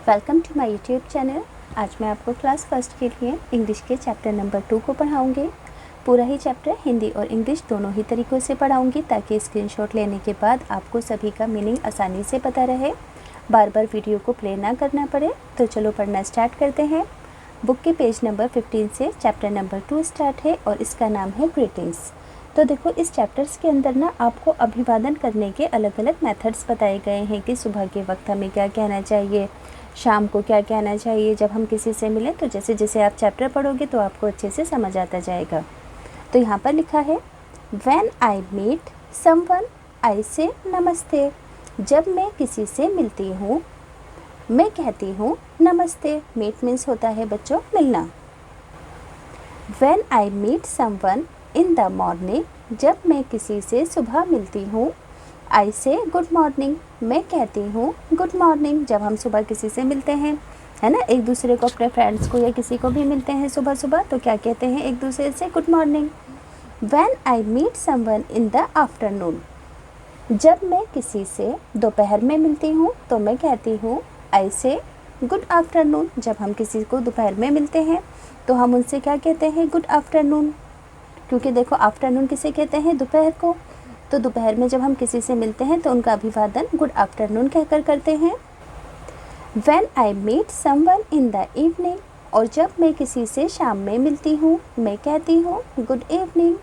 Welcome to my YouTube channel. आज मैं आपको क्लास फर्स्ट के लिए इंग्लिश के चैप्टर नंबर 2 को पढ़ाऊँगी। पूरा ही चैप्टर हिंदी और इंग्लिश दोनों ही तरीक़ों से पढ़ाऊँगी ताकि स्क्रीनशॉट लेने के बाद आपको सभी का मीनिंग आसानी से पता रहे, बार बार वीडियो को प्ले ना करना पड़े। तो चलो पढ़ना स्टार्ट करते हैं। बुक के पेज नंबर 15 से चैप्टर नंबर 2 स्टार्ट है और इसका नाम है ग्रीटिंग्स। तो देखो, इस चैप्टर्स के अंदर ना आपको अभिवादन करने के अलग अलग मेथड्स बताए गए हैं कि सुबह के वक्त हमें क्या कहना चाहिए, शाम को क्या कहना चाहिए जब हम किसी से मिलें। तो जैसे जैसे आप चैप्टर पढ़ोगे तो आपको अच्छे से समझ आता जाएगा। तो यहाँ पर लिखा है, when I meet someone I say namaste. जब मैं किसी से मिलती हूँ मैं कहती हूँ नमस्ते। मीट मीन्स होता है बच्चों मिलना। When I meet someone in the morning. जब मैं किसी से सुबह मिलती हूँ आई से गुड मॉर्निंग। मैं कहती हूँ गुड मॉर्निंग जब हम सुबह किसी से मिलते हैं, है ना। एक दूसरे को, अपने फ्रेंड्स को या किसी को भी मिलते हैं सुबह सुबह तो क्या कहते हैं एक दूसरे से, good morning. When I meet someone in the afternoon. जब मैं किसी से दोपहर में मिलती हूँ तो मैं कहती हूँ आई से गुड आफ्टरनून। जब हम किसी को दोपहर में मिलते हैं तो हम उनसे क्या कहते हैं, गुड आफ्टरनून। क्योंकि देखो, आफ्टरनून किसे कहते हैं, दोपहर को। तो दोपहर में जब हम किसी से मिलते हैं तो उनका अभिवादन गुड आफ्टरनून कहकर करते हैं। When I meet someone in the evening. और जब मैं किसी से शाम में मिलती हूँ मैं कहती हूँ गुड इवनिंग।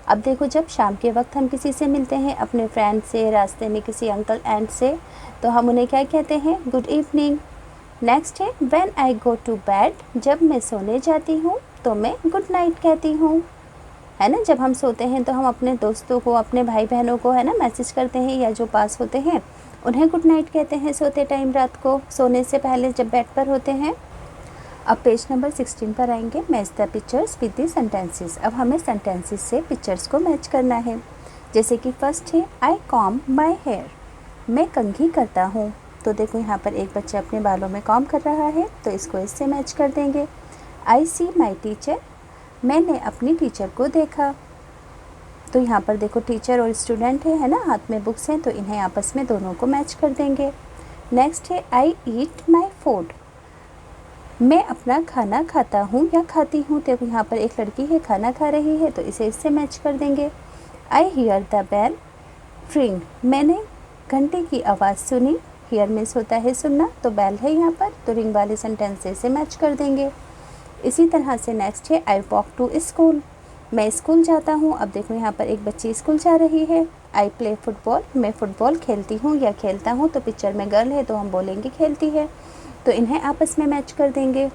अब देखो, जब शाम के वक्त हम किसी से मिलते हैं, अपने फ्रेंड से, रास्ते में किसी अंकल एंट से, तो हम उन्हें क्या कहते हैं, गुड इवनिंग। नेक्स्ट है, when I go to bed. जब मैं सोने जाती हूँ तो मैं गुड नाइट कहती हूँ, है ना। जब हम सोते हैं तो हम अपने दोस्तों को, अपने भाई बहनों को, है ना, मैसेज करते हैं या जो पास होते हैं उन्हें गुड नाइट कहते हैं सोते टाइम, रात को सोने से पहले जब बेड पर होते हैं। अब पेज नंबर 16 पर आएंगे, match the pictures with the sentences. अब हमें सेंटेंसेस से पिक्चर्स को मैच करना है। जैसे कि फर्स्ट है, आई कॉम माई हेयर। मैं कंघी करता हूँ। तो देखो, यहाँ पर एक बच्चा अपने बालों में कॉम कर रहा है तो इसको इससे मैच कर देंगे। आई सी माई टीचर। मैंने अपनी टीचर को देखा। तो यहाँ पर देखो, टीचर और स्टूडेंट है ना, हाथ में बुक्स हैं तो इन्हें आपस में दोनों को मैच कर देंगे। नेक्स्ट है, आई ईट माई फूड। मैं अपना खाना खाता हूँ या खाती हूँ। तो यहाँ पर एक लड़की है, खाना खा रही है तो इसे इससे मैच कर देंगे। I hear the bell ring. मैंने घंटे की आवाज़ सुनी। हियर मीन्स होता है सुनना, तो बेल है यहाँ पर, तो रिंग वाले सेंटेंस से मैच कर देंगे। इसी तरह से नेक्स्ट है, आई वॉक टू स्कूल। मैं स्कूल जाता हूँ। अब देखो, यहाँ पर एक बच्ची स्कूल जा रही है। I play football. मैं फुटबॉल खेलती हूँ या खेलता हूँ। तो पिक्चर में गर्ल है तो हम बोलेंगे खेलती है, तो इन्हें आपस में मैच कर देंगे।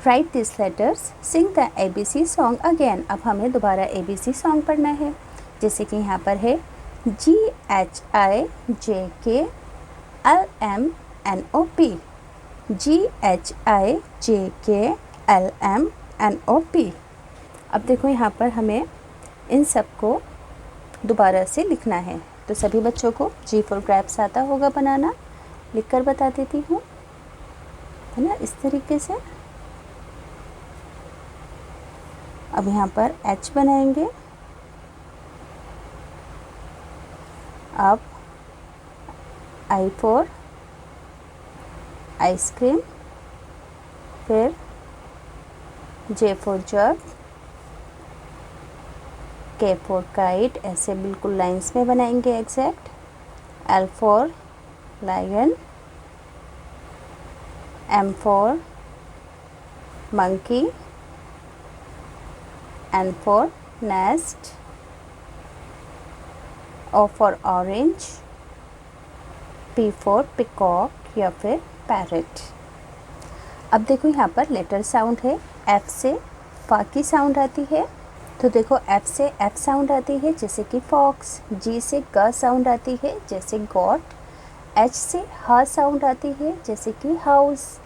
Write this letters, sing the ABC song again. अब हमें दोबारा ABC सॉन्ग पढ़ना है। जैसे कि यहाँ पर है, GHIJKLMNOP। GHIJKLMNOP। अब देखो, यहाँ पर हमें इन सब को दोबारा से लिखना है। तो सभी बच्चों को G फॉर ग्रैप्स आता होगा बनाना, लिखकर बता देती हूँ, है ना, इस तरीके से। अब यहाँ पर H बनाएंगे। अब I फॉर आइसक्रीम, फिर J for jug, K for kite, ऐसे बिल्कुल लाइंस में बनाएंगे exact. L for lion, M for monkey, N for nest, O for orange, P for peacock या फिर पैरेट। अब देखो, यहाँ पर लेटर साउंड है। F से फा की साउंड आती है, तो देखो F से F साउंड आती है जैसे कि फॉक्स। G से ग साउंड आती है जैसे गॉट। H से ह साउंड आती है जैसे कि हाउस।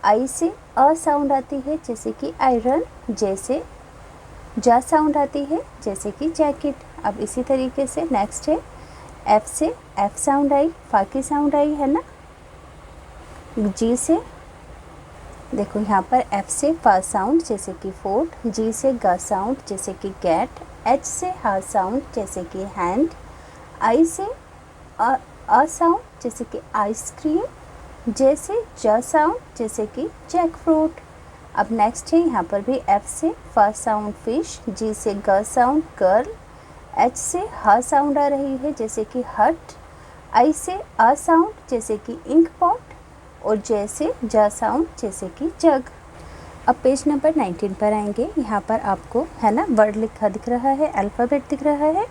I से अ साउंड आती है जैसे कि आयरन। J से जा साउंड आती है जैसे कि जैकेट। अब इसी तरीके से नेक्स्ट है, F से F साउंड आई, फा की साउंड आई, है ना। G से देखो, यहाँ पर F से फा साउंड जैसे कि फोर्ट। G से ग साउंड जैसे कि गेट। H से हा साउंड जैसे कि हैंड। I से अ साउंड जैसे कि आइसक्रीम। जैसे ज साउंड, जैसे कि जैक फ्रूट। अब नेक्स्ट है यहाँ पर भी एफ से फ साउंड फिश, जी से ग साउंड गर्ल, एच से ह साउंड आ रही है जैसे कि हट, आई से अ साउंड जैसे कि इंक पॉट, और जे से ज साउंड जैसे कि जग। अब पेज नंबर 19 पर आएंगे। यहाँ पर आपको है ना वर्ड लिखा दिख रहा है, अल्फ़ाबेट दिख रहा है।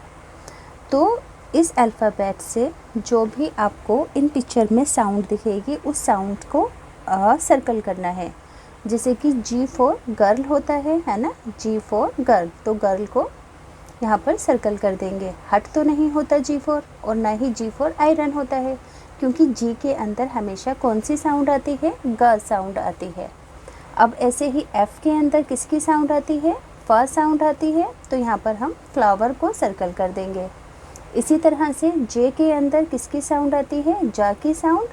तो इस अल्फ़ाबेट से जो भी आपको इन पिक्चर में साउंड दिखेगी उस साउंड को सर्कल करना है। जैसे कि जी फॉर गर्ल होता है ना, जी फॉर गर्ल, तो गर्ल को यहाँ पर सर्कल कर देंगे। हट तो नहीं होता जी फॉर, और ना ही जी फॉर आयरन होता है, क्योंकि जी के अंदर हमेशा कौन सी साउंड आती है, ग साउंड आती है। अब ऐसे ही एफ़ के अंदर किसकी साउंड आती है, फ साउंड आती है, तो यहाँ पर हम फ्लावर को सर्कल कर देंगे। इसी तरह से जे के अंदर किसकी साउंड आती है, जा की साउंड,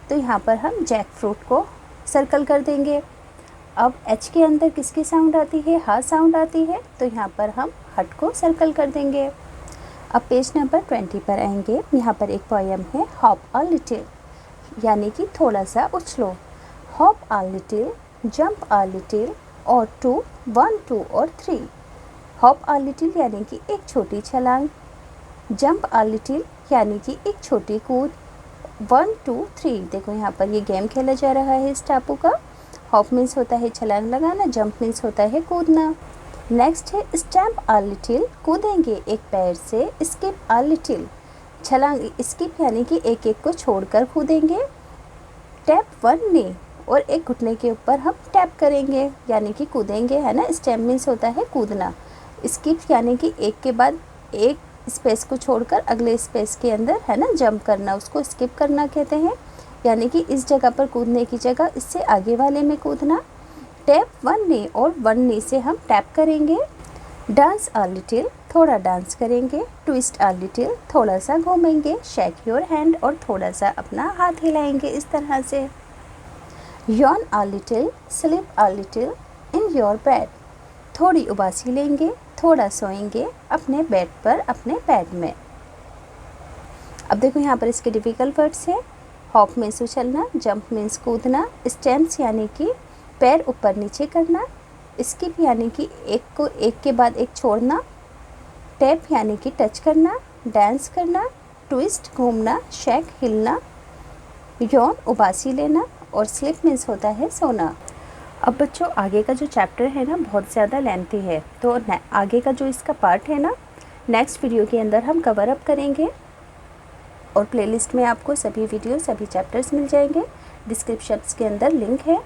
तो यहाँ पर हम जैक फ्रूट को सर्कल कर देंगे। अब एच के अंदर किसकी साउंड आती है, हा साउंड आती है, तो यहाँ पर हम हट को सर्कल कर देंगे। अब पेज नंबर 20 पर आएंगे। यहाँ पर एक पोएम है, हॉप अ लिटिल, यानी कि थोड़ा सा उछलो। Hop a little, jump a little, और टू, 1 2 और 3। हॉप अ लिटिल यानी कि एक छोटी छलांग, जंप अ लिटिल यानी कि एक छोटी कूद, 1 2 3। देखो यहाँ पर ये गेम खेला जा रहा है इस टापू का। हॉप मीन्स होता है छलांग लगाना, जंप मीन्स होता है कूदना। नेक्स्ट है स्टैम्प अ लिटिल, कूदेंगे एक पैर से। स्किप अ लिटिल, छलांग, स्किप यानी कि एक एक को छोड़कर कूदेंगे। टैप 1 नी, और एक घुटने के ऊपर हम टैप करेंगे यानी कि कूदेंगे, है ना। स्टैम्प मीन्स होता है कूदना। स्किप यानी कि एक के बाद एक स्पेस को छोड़कर अगले स्पेस के अंदर, है ना, जंप करना, उसको स्किप करना कहते हैं। यानी कि इस जगह पर कूदने की जगह इससे आगे वाले में कूदना। टैप 1 नी, और 1 नी से हम टैप करेंगे। डांस अ लिटिल, थोड़ा डांस करेंगे। ट्विस्ट अ लिटिल, थोड़ा सा घूमेंगे। शेक योर हैंड, और थोड़ा सा अपना हाथ हिलाएंगे इस तरह से। Yon a little, sleep a little in your bed, थोड़ी उबासी लेंगे, थोड़ा सोएंगे अपने बेड पर, अपने बेड में। अब देखो यहाँ पर इसके डिफ़िकल्ट वर्ड्स हैं। हॉप मीन्स उछलना, जंप मीन्स कूदना, स्टैम्प्स यानी कि पैर ऊपर नीचे करना, स्किप यानी कि एक को एक के बाद एक छोड़ना, टैप यानी कि टच करना, डांस करना, ट्विस्ट घूमना, शेक हिलना, यौन उबासी लेना, और स्लिप मीन्स होता है सोना। अब बच्चों आगे का जो चैप्टर है ना बहुत ज़्यादा लेंथी है, तो आगे का जो इसका पार्ट है ना नेक्स्ट वीडियो के अंदर हम कवर अप करेंगे, और प्लेलिस्ट में आपको सभी वीडियो, सभी चैप्टर्स मिल जाएंगे। डिस्क्रिप्शन के अंदर लिंक है,